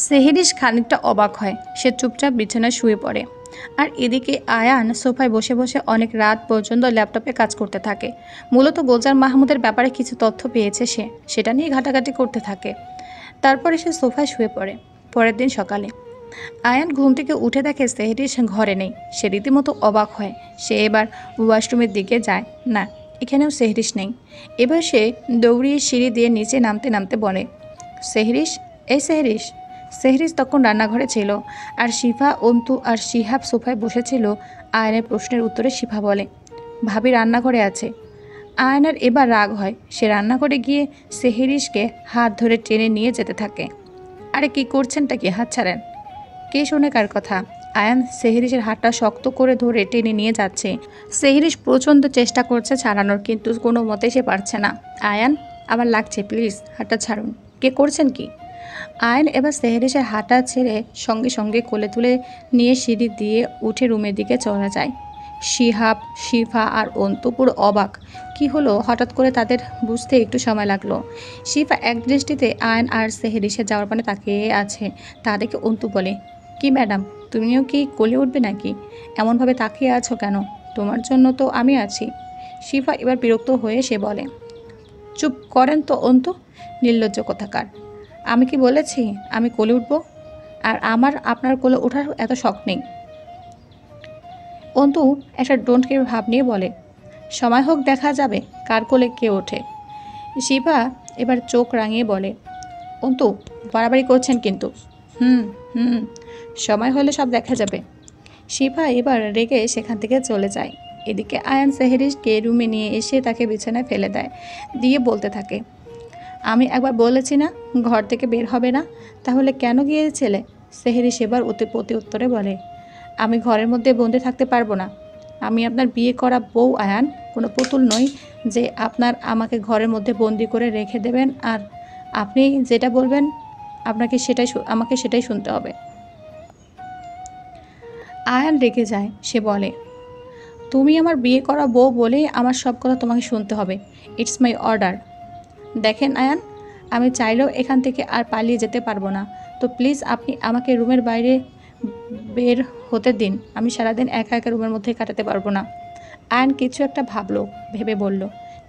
সেহেরিস খানিকটা অবাক হয়। সে চুপচাপ বিছানায় শুয়ে পড়ে। আর এদিকে আয়ান সোফায় বসে বসে অনেক রাত পর্যন্ত ল্যাপটপে কাজ করতে থাকে। মূলত গোলজার মাহমুদের ব্যাপারে কিছু তথ্য পেয়েছে সে, সেটা নিয়ে ঘাটাঘাটি করতে থাকে। তারপরে সে সোফায় শুয়ে পড়ে। পরের দিন সকালে আয়ান ঘুম থেকে উঠে দেখে সেহেরিস ঘরে নেই। সে রীতিমতো অবাক হয়। সে এবার ওয়াশরুমের দিকে যায়, না, এখানেও সেহরিস নেই। এবার সে দৌড়িয়ে সিঁড়ি দিয়ে নিচে নামতে নামতে বলে, সেহরিস, এই সেহরিস। সেহরিস তখন রান্নাঘরে ছিল, আর শিফা, অন্তু আর শিহাব সোফায় বসেছিল। আয়নের প্রশ্নের উত্তরে শিফা বলে, ভাবি রান্নাঘরে আছে। আয়নের এবার রাগ হয়। সে রান্নাঘরে গিয়ে সেহরিসকে হাত ধরে টেনে নিয়ে যেতে থাকে। আরে কি করছেনটা কি, হাত ছাড়েন। কে শোনে কার কথা। আয়ান সেহরিসের হাতটা শক্ত করে ধরে টেনে নিয়ে যাচ্ছে। সেহরিস প্রচণ্ড চেষ্টা করছে ছাড়ানোর, কিন্তু কোনো মতে সে পারছে না। আয়ান, আমার লাগছে, প্লিজ হাতটা ছাড়ুন। কে করছেন কি। আয়ান এবার সেহরিসের হাতটা ছেড়ে সঙ্গে সঙ্গে কোলে তুলে নিয়ে সিঁড়ি দিয়ে উঠে রুমের দিকে চলে যায়। শিহাব, শিফা আর অন্তু পুরো অবাক। কি হলো হঠাৎ করে, তাদের বুঝতে একটু সময় লাগলো। শিফা এক দৃষ্টিতে আয়ন আর সেহরিসে যাওয়ার পানে তাকিয়ে আছে। তা দেখে অন্তু বলে, কি ম্যাডাম, তুমিও কি কোলে উঠবে নাকি? এমনভাবে তাকিয়ে আছো কেন? তোমার জন্য তো আমি আছি। শিফা এবার বিরক্ত হয়ে সে বলে, চুপ করেন তো অন্তু, নির্লজ্জ কোথাকার। আমি কি বলেছি আমি কোলে উঠব? আর আমার আপনার কোলে ওঠার এত শখ নেই। অন্তু একটা ডোন্ট কেয়ার ভাব নিয়ে বলে, সময় হোক দেখা যাবে কার কোলে কে ওঠে। শিফা এবার চোখ রাঙিয়ে বলে, অন্তু বাড়াবাড়ি করছেন কিন্তু। হুম হুম, সময় হলে সব দেখা যাবে। শিফা এবার রেগে সেখান থেকে চলে যায়। এদিকে আয়ান সেহরিসকে রুমে নিয়ে এসে তাকে বিছানায় ফেলে দেয়, দিয়ে বলতে থাকে, আমি একবার বলেছি না ঘর থেকে বের হবে না, তাহলে কেন গিয়েছিলে? সেহরিস এবার প্রতি উত্তরে বলে, আমি ঘরের মধ্যে বন্দি থাকতে পারবো না। আমি আপনার বিয়ে করা বউ আয়ান, কোনো পুতুল নই যে আপনার আমাকে ঘরের মধ্যে বন্দি করে রেখে দেবেন আর আপনি যেটা বলবেন আমাকে সেটাই শুনতে হবে। আয়ান রেগে যায়। সে বলে, তুমি আমার বিয়ে করা বউ বলেই আমার সব কথা তোমাকে শুনতে হবে। It's my order. দেখেন আয়ান, আমি চাইলেও এখান থেকে আর পালিয়ে যেতে পারবো না। তো প্লিজ আপনি আমাকে রুমের বাইরে বের হতে দিন। আমি সারাদিন একা একা রুমের মধ্যে কাটাতে পারবো না। আয়ান কিছু একটা ভাবলো, ভেবে বলল,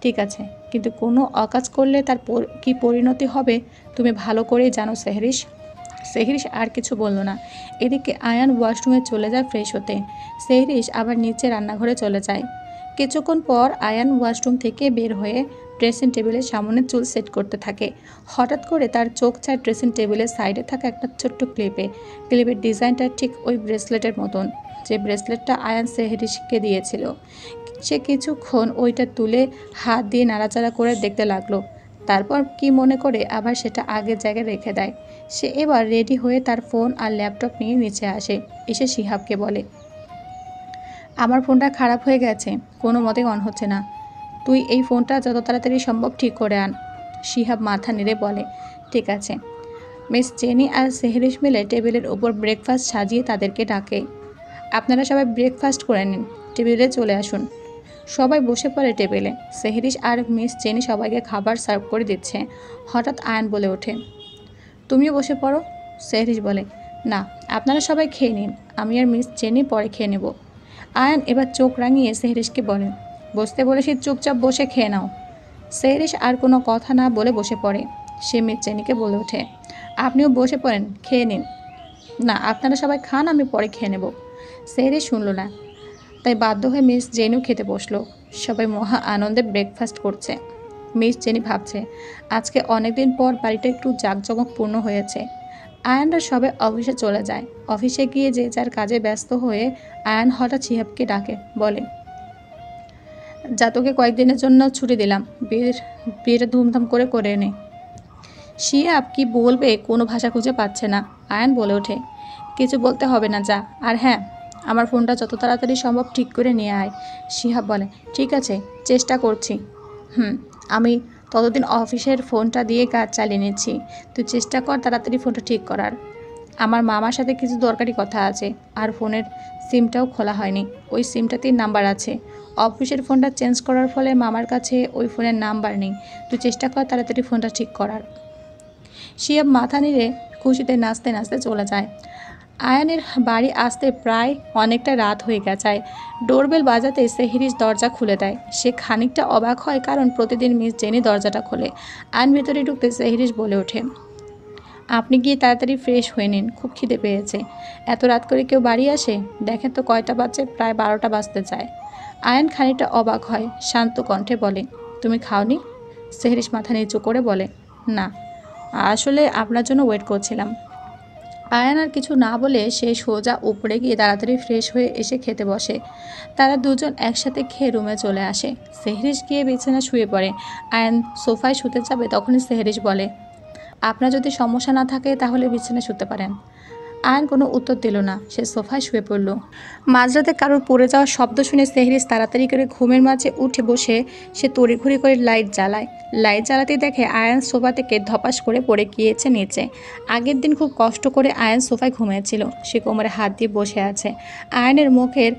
ঠিক আছে, কিন্তু কোনো অকাজ করলে তার কি পরিণতি হবে তুমি ভালো করেই জানো সেহরিস। সেহরিস আর কিছু বলল না। এদিকে আয়ান ওয়াশরুমে চলে যায় ফ্রেশ হতে। সেহরিস আবার নিচে রান্নাঘরে চলে যায়। কিছুক্ষণ পর আয়ান ওয়াশরুম থেকে বের হয়ে ড্রেসিং টেবিলের সামনে চুল সেট করতে থাকে। হঠাৎ করে তার চোখ চায় ড্রেসিং টেবিলের সাইডে থাকা একটা ছোট্ট ক্লিপের ডিজাইনটা ঠিক ওই ব্রেসলেটের মতন, যে ব্রেসলেটটা আয়ান সেহরিসকে দিয়েছিল। সে কিছুক্ষণ ওইটা তুলে হাত দিয়ে নাড়াচাড়া করে দেখতে লাগলো। তারপর কি মনে করে আবার সেটা আগের জায়গায় রেখে দেয়। সে এবার রেডি হয়ে তার ফোন আর ল্যাপটপ নিয়ে নিচে আসে। এসে শিহাবকে বলে, আমার ফোনটা খারাপ হয়ে গেছে, কোনো মতেই অন হচ্ছে না। তুই এই ফোনটা যত তাড়াতাড়ি সম্ভব ঠিক করে আন। শিহাব মাথা নেড়ে বলে, ঠিক আছে। মিস জেনি আর সেহরিস মিলে টেবিলের ওপর ব্রেকফাস্ট সাজিয়ে তাদেরকে ডাকে। আপনারা সবাই ব্রেকফাস্ট করে নিন, টেবিলে চলে আসুন। সবাই বসে পড়ে টেবিলে। সেহরিস আর মিস জেনি সবাইকে খাবার সার্ভ করে দিচ্ছে। হঠাৎ আয়ান বলে ওঠে, তুমিও বসে পড়ো। সেহরিস বলে, না, আপনারা সবাই খেয়ে নিন, আমি আর মিস জেনি পরে খেয়ে নেব। আয়ান এবার চোখ রাঙিয়ে সেহরিসকে বলে, বসতে বলেছি, চুপচাপ বসে খেয়ে নাও। সেহরিস আর কোনো কথা না বলে বসে পড়ে। সে মিস জেনিকে বলে ওঠে, আপনিও বসে পড়েন, খেয়ে নিন। না, আপনারা সবাই খান, আমি পরে খেয়ে নেব। সেহরিস শুনল না, তাই বাধ্য হয়ে মিস জেনিও খেতে বসলো। সবাই মহা আনন্দে ব্রেকফাস্ট করছে। মিস জেনি ভাবছে, আজকে অনেকদিন পর বাড়িটা একটু জাঁকজমকপূর্ণ হয়েছে। আয়ানরা সবাই অফিসে চলে যায়। অফিসে গিয়ে যে যার কাজে ব্যস্ত হয়ে আয়ান হঠাৎ শিহাবকে ডাকে, বলে, যা, তোকে কয়েকদিনের জন্য ছুটি দিলাম, বিয়েটা ধুমধাম করে করে নে। শিহাব কি বলবে কোনো ভাষা খুঁজে পাচ্ছে না। আয়ান বলে ওঠে, কিছু বলতে হবে না, যা। আর হ্যাঁ, আমার ফোনটা যত তাড়াতাড়ি সম্ভব ঠিক করে নিয়ে আয়। শিহাব বলে, ঠিক আছে, চেষ্টা করছি। আমি ততদিন অফিসের ফোনটা দিয়ে কাজ চালিয়ে নিচ্ছি। তুই চেষ্টা কর তাড়াতাড়ি ফোনটা ঠিক করার। আমার মামার সাথে কিছু দরকারি কথা আছে, আর ফোনের সিমটাও খোলা হয়নি। ওই সিমটাতেই নাম্বার আছে। অফিসের ফোনটা চেঞ্জ করার ফলে মামার কাছে ওই ফোনের নাম্বার নেই। তুই চেষ্টা কর তাড়াতাড়ি ফোনটা ঠিক করার। শিহাব মাথা নেড়ে খুশিতে নাচতে নাচতে চলে যায়। আয়ানের বাড়ি আসতে প্রায় অনেকটা রাত হয়ে গেছে। ডোরবেল বাজাতে সেহরিশ দরজা খুলে দেয়। সে খানিকটা অবাক হয়, কারণ প্রতিদিন মিস জেনি দরজাটা খোলে। আয়ন ভেতরে ঢুকতে সেহরিশ বলে ওঠে, আপনি গিয়ে তাড়াতাড়ি ফ্রেশ হয়ে নিন, খুব খিদে পেয়েছে। এত রাত করে কেউ বাড়ি আসে? দেখেন তো কয়টা বাজে, প্রায় 12টা বাজতে চায়। আয়ন খানিকটা অবাক হয়, শান্ত কণ্ঠে বলে, তুমি খাওনি? সেহরিশ মাথা নিচু করে বলে, না, আসলে আপনার জন্য ওয়েট করছিলাম। আয়ান আর কিছু না বলে সে সোজা উপরে গিয়ে তাড়াতাড়ি ফ্রেশ হয়ে এসে খেতে বসে। তারা দুজন একসাথে খেয়ে রুমে চলে আসে। সেহরিশ গিয়ে বিছানা শুয়ে পড়ে। আয়ান সোফায় শুতে যাবে, তখনই সেহরিশ বলে, আপনার যদি সমস্যা না থাকে তাহলে বিছানায় শুতে পারেন। আয়ান কোনো উত্তর দিল না, সে সোফায় শুয়ে পড়ল। মাঝরাতে কারোর পড়ে যাওয়ার শব্দ শুনে সেহরিশ তাড়াতাড়ি করে ঘুমের মাঝে উঠে বসে সে তড়িঘড়ি করে লাইট জ্বালায়। লাইট জ্বালাতে দেখে আয়ান সোফা থেকে ধপাস করে পড়ে গিয়েছে নিচে। আগের দিন খুব কষ্ট করে আয়ান সোফায় ঘুমিয়েছিল। সে কোমরে হাত দিয়ে বসে আছে। আয়ানের মুখের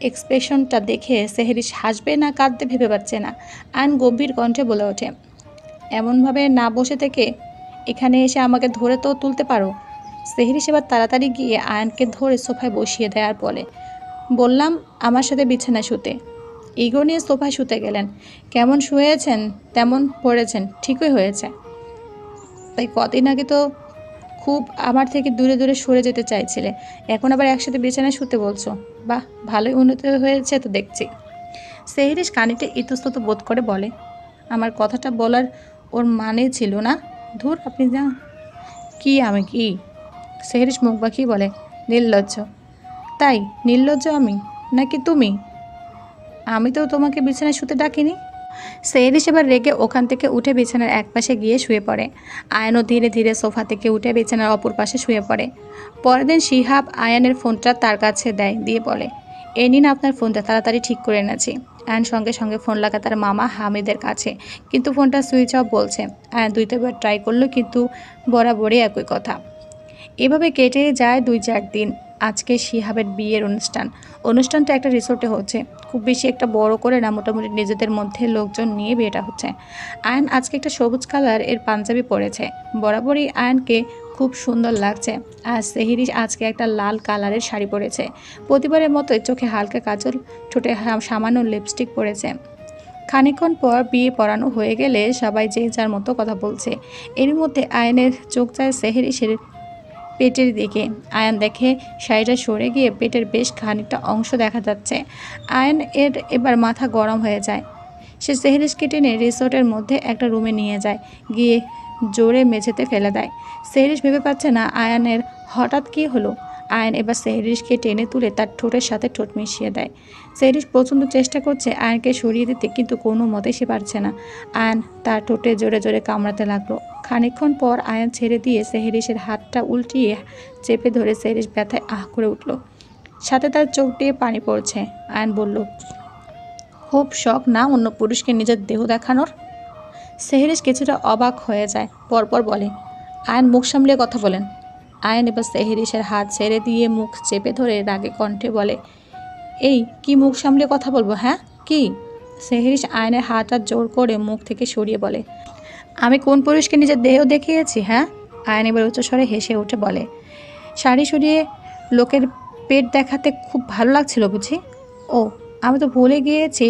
এক্সপ্রেশনটা দেখে সেহরিশ হাসবে না কাঁদতে ভেবে পাচ্ছে না। আয়ান গম্ভীর কণ্ঠে বলে ওঠে, এমনভাবে না বসে থেকে এখানে এসে আমাকে ধরে তো তুলতে পারো। সেহরিশ এবার তাড়াতাড়ি গিয়ে আয়ানকে ধরে সোফায় বসিয়ে দেয় আর বলে, বললাম আমার সাথে বিছানায় শুতে। ইগো নিয়ে সোফায় শুতে গেলেন। কেমন শুয়েছেন তেমন পড়েছেন, ঠিকই হয়েছে। তাই কদিন আগে তো খুব আমার থেকে দূরে দূরে সরে যেতে চাইছিলে, এখন আবার একসাথে বিছানায় শুতে বলছো। বাহ, ভালোই উন্নতি হয়েছে তো দেখছি। সেহরিশ খানিকটা ইতস্তত বোধ করে বলে, আমার কথাটা বলার ওর মানে ছিল না। ধুর, আপনি যা। কি আমি কি? সেহরিশ মুখ বাঁকিয়ে বলে, নির্লজ্জ। তাই নির্লজ্জ আমি নাকি তুমি? আমি তো তোমাকে বিছানায় শুতে ডাকিনি। সেহরিশ এবার রেগে ওখান থেকে উঠে বিছানার এক পাশে গিয়ে শুয়ে পড়ে। আয়ানও ধীরে ধীরে সোফা থেকে উঠে বিছানার অপর পাশে শুয়ে পড়ে। পরের দিন শিহাব আয়ানের ফোনটা তার কাছে দেয়, দিয়ে বলে, এ নিন আপনার ফোনটা, তাড়াতাড়ি ঠিক করে এনেছি। আয়ান সঙ্গে সঙ্গে ফোন লাগা তার মামা হামিদের কাছে, কিন্তু ফোনটা সুইচ অফ বলছে। আয়ান 2-3 বার ট্রাই করলো, কিন্তু বরাবরই একই কথা। এভাবে কেটে যায় 2-4 দিন। আজকে শিহাবের বিয়ের অনুষ্ঠানটা একটা রিসোর্টে হচ্ছে। খুব বেশি একটা বড় করে না, মোটামুটি নিজেদের মধ্যে লোকজন নিয়ে বিয়েটা হচ্ছে। আয়ান আজকে একটা সবুজ কালার এর পাঞ্জাবি পরেছে। বরাবরই আয়ানকে খুব সুন্দর লাগছে। আর সেহরিশ আজকে একটা লাল কালারের শাড়ি পরেছে। প্রতিবারের মতোই চোখে হালকা কাজল, ঠোঁটে সামান্য লিপস্টিক পরেছে। খানিকক্ষণ পর বিয়ে পড়ানো হয়ে গেলে সবাই যে যার মতো কথা বলছে। এর মধ্যে আয়ানের চোখ যায় সেহরিশের পেটের দিকে। আয়ান দেখে শাড়িটা সরে গিয়ে পেটের বেশ খানিকটা অংশ দেখা যাচ্ছে। আয়ান এর এবার মাথা গরম হয়ে যায়। সে সেহরিশকে টেনে রিসোর্টের মধ্যে একটা রুমে নিয়ে যায়, গিয়ে জোরে মেঝেতে ফেলে দেয়। সেহরিশ ভেবে পাচ্ছে না আয়ানের হঠাৎ কী হলো। আয়ান এবার সেহরিশকে টেনে তুলে তার ঠোঁটের সাথে ঠোঁট মিশিয়ে দেয়। সেহরিশ প্রচণ্ড চেষ্টা করছে আয়ানকে সরিয়ে দিতে, কিন্তু কোনো মতে সে পারছে না। আয়ান তার ঠোঁটে জোরে জোরে কামড়াতে লাগলো। খানিকক্ষণ পর আয়ান ছেড়ে দিয়ে সেহরিশের হাতটা উল্টিয়ে চেপে ধরে সেহরিশ ব্যথায় আহ করে উঠল। সাথে তার চোখ দিয়ে পানি পড়ছে। আয়ান বলল, খুব শখ না অন্য পুরুষকে নিজের দেহ দেখানোর? সেহরিশ কিছুটা অবাক হয়ে যায়, পরপর বলে, আয়ান মুখ সামলিয়ে কথা বলেন। আয়ান এবার সেহরিশের হাত ছেড়ে দিয়ে মুখ চেপে ধরে রাগে কণ্ঠে বলে, এই কি মুখ সামলে কথা বলবো? হ্যাঁ কি? সেহরিশ আয়নের হাতটা জোর করে মুখ থেকে সরিয়ে বলে, আমি কোন পুরুষকে নিজের দেহ দেখিয়েছি? হ্যাঁ? আয়ন এবার উচ্চস্বরে হেসে উঠে বলে, শাড়ি সরিয়ে লোকের পেট দেখাতে খুব ভালো লাগছিল বুঝি? ও, আমি তো ভুলে গিয়েছি,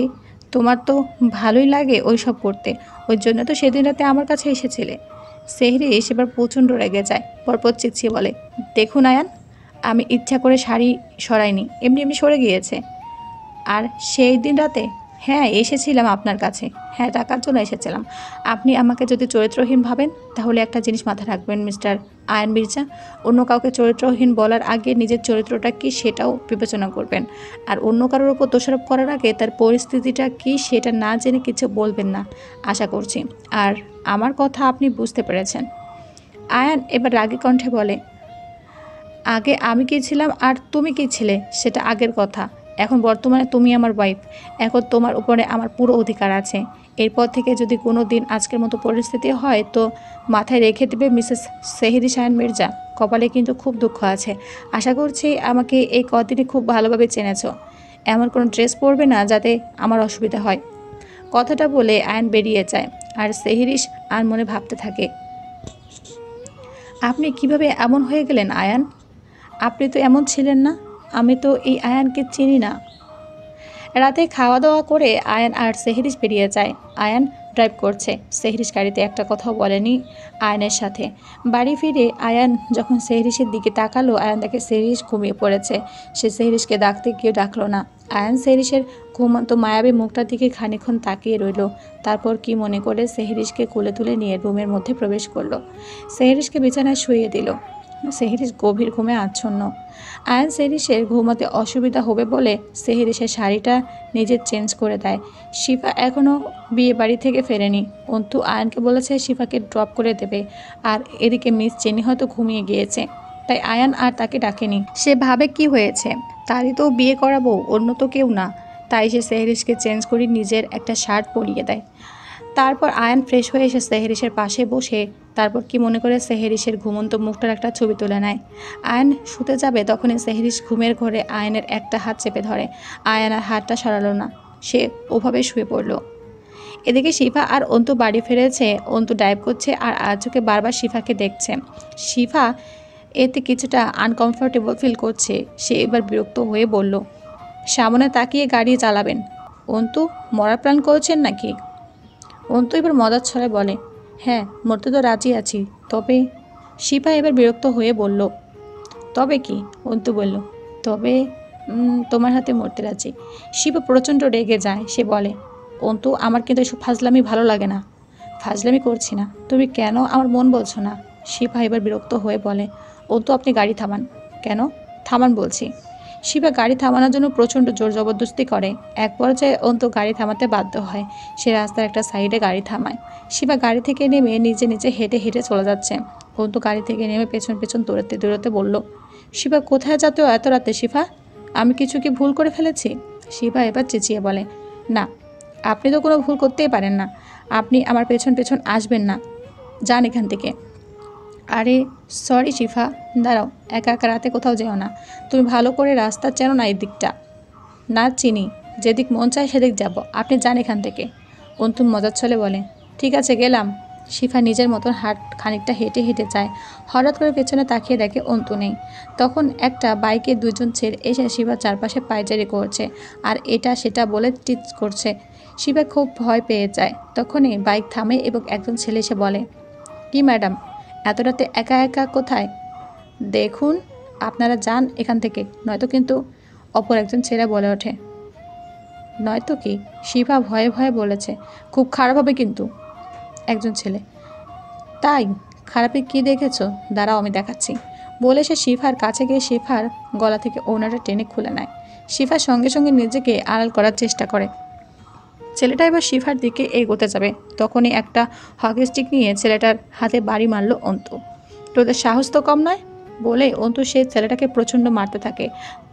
তোমার তো ভালোই লাগে ওই সব করতে, ওই জন্য তো সেদিন রাতে আমার কাছে এসেছিলে। সেহরিশ এবার প্রচণ্ড রেগে যায়, পরপর চিচিয়ে বলে, দেখুন আয়ান, আমি ইচ্ছা করে শাড়ি সরাইনি, এমনি এমনি সরে গিয়েছে। আর সেই দিন রাতে? হ্যাঁ, এসেছিলাম আপনার কাছে। হ্যাঁ, টাকার জন্য এসেছিলাম। আপনি আমাকে যদি চরিত্রহীন ভাবেন তাহলে একটা জিনিস মাথায় রাখবেন মিস্টার আয়ান মির্জা, অন্য কাউকে চরিত্রহীন বলার আগে নিজের চরিত্রটা কী সেটাও বিবেচনা করবেন। আর অন্য কারোর ওপর দোষারোপ করার আগে তার পরিস্থিতিটা কী সেটা না জেনে কিছু বলবেন না, আশা করছি। আর আমার কথা আপনি বুঝতে পেরেছেন। আয়ান এবার রাগী কণ্ঠে বলে, আগে আমি কী ছিলাম আর তুমি কী ছিলে সেটা আগের কথা। এখন বর্তমানে তুমি আমার ওয়াইফ। এখন তোমার উপরে আমার পুরো অধিকার আছে। এরপর থেকে যদি কোনো দিন আজকের মতো পরিস্থিতি হয় তো মাথায় রেখে দেবে মিসেস সেহরিশ আয়ান মির্জা, কপালে কিন্তু খুব দুঃখ আছে। আশা করছি আমাকে এই কদিনে খুব ভালোভাবে চেনেছ। এমন কোনো ড্রেস পরবে না যাতে আমার অসুবিধা হয়। কথাটা বলে আয়ান বেরিয়ে যায়। আর সেহরিশ আর মনে ভাবতে থাকে, আপনি কিভাবে এমন হয়ে গেলেন আয়ান? আপনি তো এমন ছিলেন না। আমি তো এই আয়ানকে চিনি না। রাতে খাওয়া দাওয়া করে আয়ান আর সেহরিশ বেরিয়ে যায়। আয়ান ড্রাইভ করছে, সেহরিশ গাড়িতে একটা কথাও বলেনি আয়ানের সাথে। বাড়ি ফিরে আয়ান যখন সেহরিশের দিকে তাকালো, আয়ান দেখে সেহরিশ ঘুমিয়ে পড়েছে। সে সেহরিশকে ডাকতে গিয়ে ডাকলো না। আয়ান সেহরিশের ঘুমন্ত মায়াবী মুখটার দিকে খানিকক্ষণ তাকিয়ে রইল। তারপর কি মনে করে সেহরিশকে কোলে তুলে নিয়ে রুমের মধ্যে প্রবেশ করলো। সেহরিশকে বিছানায় শুইয়ে দিল। সেহরিশ গভীর ঘুমে আচ্ছন্ন। আয়ান সেহরিশের ঘুমাতে অসুবিধা হবে বলে সেহরিশের শাড়িটা নিজে চেঞ্জ করে দেয়। শিফা এখনও বিয়ে বাড়ি থেকে ফেরেনি। অন্তু আয়ানকে বলেছে শিফাকে ড্রপ করে দেবে। আর এদিকে মিস চেনি হয়তো ঘুমিয়ে গিয়েছে, তাই আয়ান আর তাকে ডাকেনি। সে ভাবে কি হয়েছে, তারই তো বিয়ে করাবো, অন্য তো কেউ না। তাই সে সেহরিশকে চেঞ্জ করে নিজের একটা শার্ট পরিয়ে দেয়। তারপর আয়ান ফ্রেশ হয়ে এসে সেহরিশের পাশে বসে তারপর কি মনে করে সেহরিশের ঘুমন্ত মুখটার একটা ছবি তুলে নেয়। আয়ান শুতে যাবে তখনই সেহরিশ ঘুমের ঘরে আয়ানের একটা হাত চেপে ধরে। আয়ান আর হাতটা সরালো না, সে ওভাবে শুয়ে পড়ল। এদিকে শিফা আর অন্তু বাড়ি ফিরেছে। অন্তু ড্রাইভ করছে আর আজকে বারবার শিফাকে দেখছে। শিফা এতে কিছুটা আনকমফোর্টেবল ফিল করছে। সে এবার বিরক্ত হয়ে বলল, সামনে তাকিয়ে গাড়ি চালাবেন। অন্তু, মরার প্ল্যান করছেন নাকি? অন্তু এবার মজার ছলে বলে, হ্যাঁ, মরতে তো রাজি আছি, তবে। শিফা এবার বিরক্ত হয়ে বলল, তবে কি? অন্তু বলল, তবে তোমার হাতে মরতে রাজি। শিফা প্রচণ্ড রেগে যায়। সে বলে, অন্তু, আমার কিন্তু এসব ফাজলামি ভালো লাগে না। ফাজলামি করছি না, তুমি কেন আমার মন বলছো না? শিফা এবার বিরক্ত হয়ে বলে, অন্তু, আপনি গাড়ি থামান। কেন? থামান বলছি। শিবা গাড়ি থামানোর জন্য প্রচণ্ড জোর জবরদস্তি করে। এক পর্যায়ে অন্তু গাড়ি থামাতে বাধ্য হয়। সে রাস্তার একটা সাইডে গাড়ি থামায়। শিবা গাড়ি থেকে নেমে নিজে নিজে হেঁটে হেঁটে চলে যাচ্ছে। অন্তু গাড়ি থেকে নেমে পেছন পেছন দৌড়াতে দৌড়াতে বলল, শিবা, কোথায় যাতো এত রাতে? শিফা, আমি কিছু কি ভুল করে ফেলেছি? শিবা এবার চেঁচিয়ে বলে, না, আপনি তো কোনো ভুল করতেই পারেন না। আপনি আমার পেছন পেছন আসবেন না, যান এখান থেকে। আরে সরি শিফা, দাঁড়াও, একা একা রাতে কোথাও যেও না। তুমি ভালো করে রাস্তা চেনো না এই দিকটা। না চিনি, যেদিক মন চায় সেদিক যাব, আপনি যান এখান থেকে। অন্তু মজার ছলে বলে, ঠিক আছে, গেলাম। শিফা নিজের মতন খানিকটা হেঁটে হেঁটে যায়। হঠাৎ করে পেছনে তাকিয়ে দেখে অন্তু নেই। তখন একটা বাইকে দুজন ছেলে এসে শিফার চারপাশে পায়চারি করছে আর এটা সেটা বলে টিচ করছে। শিফা খুব ভয় পেয়ে যায়। তখনই বাইক থামে এবং একজন ছেলে এসে বলে, কি ম্যাডাম, এত রাতে একা একা কোথায়? দেখুন, আপনারা যান এখান থেকে, নয়তো কিন্তু। অপর একজন ছেলে বলে ওঠে। নয়তো কি? শিফা ভয়ে ভয়ে বলেছে, খুব খারাপ হবে কিন্তু। একজন ছেলে, তাই? খারাপে কি দেখেছো? দাঁড়াও, আমি দেখাচ্ছি। বলে সে শিফার কাছে গিয়ে শিফার গলা থেকে ওড়নাটা টেনে খুলে নেয়। শিফা সঙ্গে সঙ্গে নিজেকে আড়াল করার চেষ্টা করে। ছেলেটা এবার শিফার দিকে এগোতে যাবে, তখনই একটা হকি স্টিক নিয়ে ছেলেটার হাতে বাড়ি মারল অন্তু। তোদের সাহস তো কম নয়, বলে অন্তু সেই ছেলেটাকে প্রচণ্ড মারতে থাকে।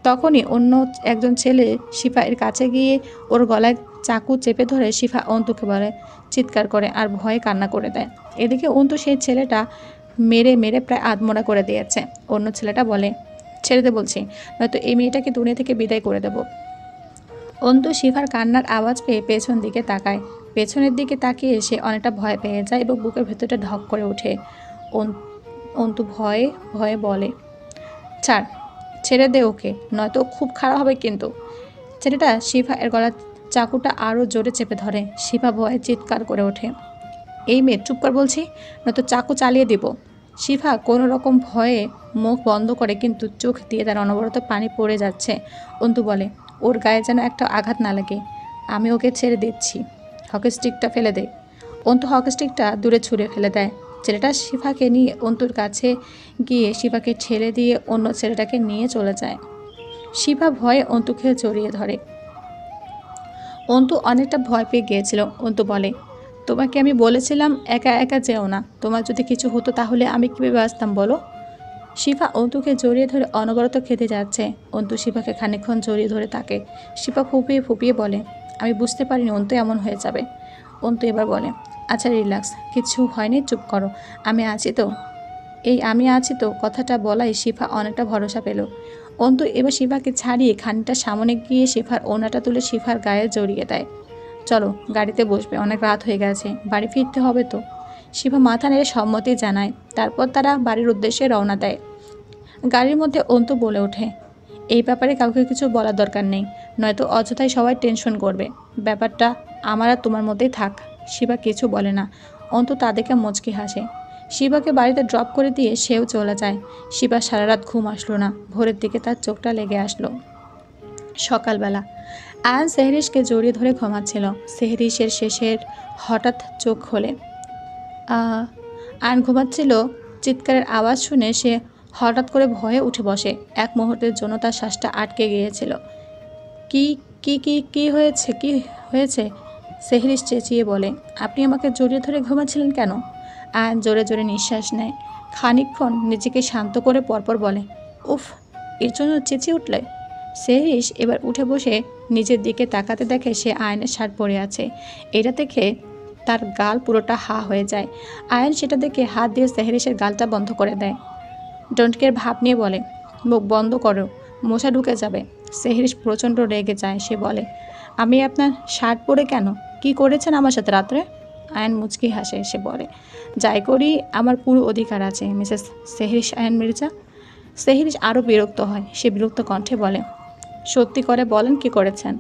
তখনই অন্য একজন ছেলে শিফা এর কাছে গিয়ে ওর গলায় চাকু চেপে ধরে শিফা অন্তুকে বলে, চিৎকার করে আর ভয়ে কান্না করে দেয়। এদিকে অন্তু সেই ছেলেটা মেরে মেরে প্রায় আধমরা করে দিয়েছে। অন্য ছেলেটা বলে, ছেড়ে দে বলছি, নয়তো এই মেয়েটাকে দুনিয়া থেকে বিদায় করে দেবো। অন্তু শিফার কান্নার আওয়াজ পেয়ে পেছন দিকে তাকায়। পেছনের দিকে তাকিয়ে সে অনেকটা ভয় পেয়ে যায় এবং বুকের ভেতরটা ঢক করে ওঠে। অন্তু ভয়ে ভয়ে বলে, ছাড়, ছেড়ে দে ওকে, নয়তো খুব খারাপ হবে কিন্তু। ছেলেটা শিফা এর গলার চাকুটা আরও জোরে চেপে ধরে। শিফা ভয়ে চিৎকার করে ওঠে, এই মেয়ে, চুপ কর বলছি, নয়তো চাকু চালিয়ে দিব। শিফা কোনো রকম ভয়ে মুখ বন্ধ করে, কিন্তু চোখ দিয়ে তার অনবরত পানি পড়ে যাচ্ছে। অন্তু বলে, ওর গায়ে যেন একটা আঘাত না লাগে, আমি ওকে ছেড়ে দিচ্ছি, হকি স্টিকটা ফেলে দে। অন্তু হকি স্টিকটা দূরে ছুঁড়ে ফেলে দেয়। ছেলেটা শিফাকে নিয়ে অন্তুর কাছে গিয়ে শিফাকে ঠেলে দিয়ে অন্য ছেলেটাকে নিয়ে চলে যায়। শিফা ভয়ে অন্তুকে জড়িয়ে ধরে। অন্তু অনেকটা ভয় পেয়ে গিয়েছিল। অন্তু বলে, তোমাকে আমি বলেছিলাম একা একা যেও না, তোমার যদি কিছু হতো তাহলে আমি কীভাবে বাঁচতাম বলো? শিফা অন্তুকে জড়িয়ে ধরে অনবরত খেতে যাচ্ছে। অন্তু শিফাকে খানিকক্ষণ জড়িয়ে ধরে থাকে। শিফা ফুপিয়ে ফুপিয়ে বলে, আমি বুঝতে পারিনি অন্তু এমন হয়ে যাবে। অন্তু এবার বলে, আচ্ছা রিল্যাক্স, কিছু হয়নি, চুপ করো, আমি আছি তো। এই আমি আছি তো কথাটা বলাই শিফা অনেকটা ভরসা পেল। অন্তু এবার শিফাকে ছাড়িয়ে খানিকটা সামনে গিয়ে শিফার ওড়নাটা তুলে শিফার গায়ে জড়িয়ে দেয়। চলো গাড়িতে বসবে, অনেক রাত হয়ে গেছে, বাড়ি ফিরতে হবে তো। শিভা মাথা নেড়ে সম্মতি জানায়। তারপর তারা বাড়ির উদ্দেশ্যে রওনা দেয়। গাড়ির মধ্যে অন্তু বলে ওঠে, এই ব্যাপারে কাউকে কিছু বলার দরকার নেই, নয়তো অযথাই সবাই টেনশন করবে। ব্যাপারটা আমার আর তোমার মধ্যেই থাক। শিবা কিছু বলে না। অন্তু তাদেরকে মুচকি হাসে। শিবাকে বাড়িতে ড্রপ করে দিয়ে সেও চলে যায়। শিবা সারা রাত ঘুম আসলো না। ভোরের দিকে তার চোখটা লেগে আসলো। সকালবেলা আয়ান সেহরিশকে জড়িয়ে ধরে ঘুমাচ্ছিল। সেহরিশের শেষের হঠাৎ চোখ খোলে। আয়ান ঘুমাচ্ছিল। চিৎকারের আওয়াজ শুনে সে হঠাৎ করে ভয়ে উঠে বসে। এক মুহূর্তের জন্য তার শ্বাসটা আটকে গিয়েছিল। কি কি কি কি হয়েছে, কি হয়েছে? সেহরিশ চেঁচিয়ে বলে, আপনি আমাকে জড়িয়ে ধরে ঘুমাচ্ছিলেন কেন? আয়ান জোরে জোরে নিঃশ্বাস নেয়। খানিকক্ষণ নিজেকে শান্ত করে পরপর বলে, উফ, এর জন্য চেঁচিয়ে উঠলে? সেহরিশ এবার উঠে বসে নিজের দিকে তাকাতে দেখে সে আয়নের শার্ট পরে আছে। এটা দেখে তার গাল পুরোটা হা হয়ে যায়। আয়ন সেটা দেখে হাত দিয়ে সেহরিশের গালটা বন্ধ করে দেয়। ডোন্ট কেয়ার ভাব নিয়ে বলে, মুখ বন্ধ করো, মশা ঢুকে যাবে। সেহরিশ প্রচণ্ড রেগে যায়। সে বলে, আমি আপনার শার্ট পরে কেন? কি করেছেন আমার সাথে রাত্রে? আয়ন মুচকি হাসে। সে বলে, যাই করি আমার পুরো অধিকার আছে মিসেস সেহরিশ আয়ন মির্জা। সেহরিশ আরও বিরক্ত হয়। সে বিরক্ত কণ্ঠে বলে, সত্যি করে বলেন কি করেছেন?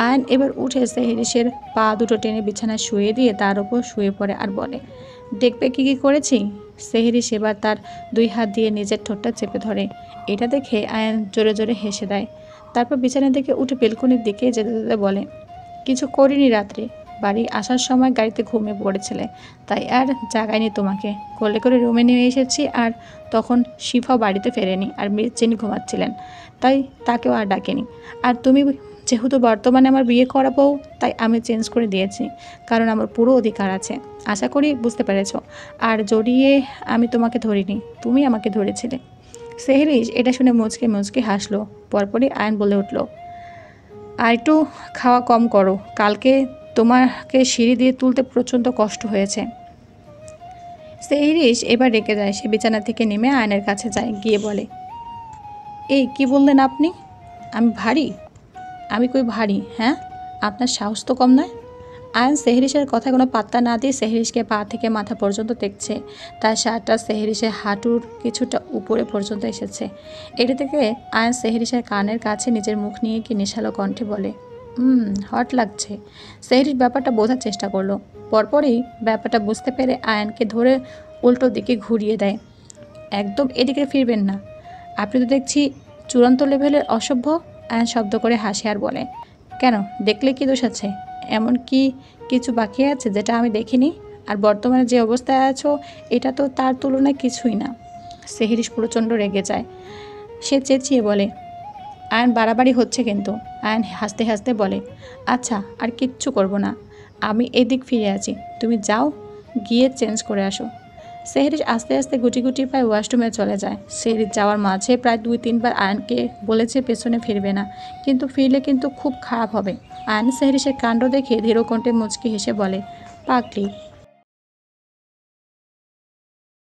আয়ন এবার উঠে সেহরিশের পা দুটো টেনে বিছানায় শুয়ে দিয়ে তার উপর শুয়ে পড়ে আর বলে, দেখবে কি কি করেছি? সেহরিশ এবার তার দুই হাত দিয়ে নিজের ঠোঁটটা চেপে ধরে। এটা দেখে আয়ন জোরে জোরে হেসে দেয়। তারপর বিছানা থেকে উঠে বেলকনির দিকে যেতে যেতে বলে, কিছু করিনি রাত্রে। বাড়ি আসার সময় গাড়িতে ঘুমিয়ে পড়েছিলে, তাই আর জাগাইনি তোমাকে। কোলে করে রুমে নিয়ে এসেছি, আর তখন শিফা বাড়িতে ফেরেনি আর মির্জেনি ঘুমাচ্ছিলেন, তাই তাকেও আর ডাকেনি। আর তুমি যেহেতু বর্তমানে আমার বিয়ে করাবো, তাই আমি চেঞ্জ করে দিয়েছি, কারণ আমার পুরো অধিকার আছে। আশা করি বুঝতে পেরেছ। আর জড়িয়ে আমি তোমাকে ধরিনি, তুমি আমাকে ধরেছিলে। সেহরিশ এটা শুনে মুচকে মুচকে হাসলো। পরপরই আয়ন বলে উঠল, আর একটু খাওয়া কম করো, কালকে তোমাকে সিঁড়ি দিয়ে তুলতে প্রচণ্ড কষ্ট হয়েছে। সেহরিশ এবার রেগে যায়। সে বিছানা থেকে নেমে আয়নের কাছে যায়, গিয়ে বলে, এই কি বললেন আপনি? আমি ভারী? আমি কই ভারী? হ্যাঁ, আপনার সাহস তো কম নয়। আয়ন সেহরিশের কথা কোনো পাত্তা না দিয়ে সেহরিশকে পা থেকে মাথা পর্যন্ত দেখছে। তার শার্টটা সেহরিশের হাঁটুর কিছুটা উপরে পর্যন্ত এসেছে। এটা থেকে আয়ন সেহরিশের কানের কাছে নিজের মুখ নিয়ে কি নেশালো কণ্ঠে বলে, হট লাগছে। সেহরিশ ব্যাপারটা বোঝার চেষ্টা করলো। পরপরই ব্যাপারটা বুঝতে পেরে আয়নকে ধরে উল্টো দিকে ঘুরিয়ে দেয়। একদম এদিকে ফিরবেন না, আপনি তো দেখছি চূড়ান্ত লেভেলের অসভ্য। আয়ন শব্দ করে হাসে আর বলে, কেন, দেখলে কি দোষ আছে? এমন কি কিছু বাকি আছে যেটা আমি দেখিনি? আর বর্তমানে যে অবস্থায় আছো, এটা তো তার তুলনায় কিছুই না। সেহরিশ প্রচণ্ড রেগে যায়। সে চেঁচিয়ে বলে, আয়ন বাড়াবাড়ি হচ্ছে কিন্তু। আয়ন হাসতে হাসতে বলে, আচ্ছা আর কিচ্ছু করব না, আমি এদিক ফিরে আছি, তুমি যাও, গিয়ে চেঞ্জ করে আসো। সেহরিশ আস্তে আস্তে গুটি গুটি পায়ে ওয়াশরুমে চলে যায়। সেহরিশ যাওয়ার মাঝে প্রায় 2-3 বার আয়নকে বলেছে পেছনে ফিরবে না, কিন্তু ফিরলে কিন্তু খুব খারাপ হবে। আয়ন সেহরিশের কাণ্ড দেখে ধীর কণ্ঠে মুচকি হেসে বলে, পাগলি।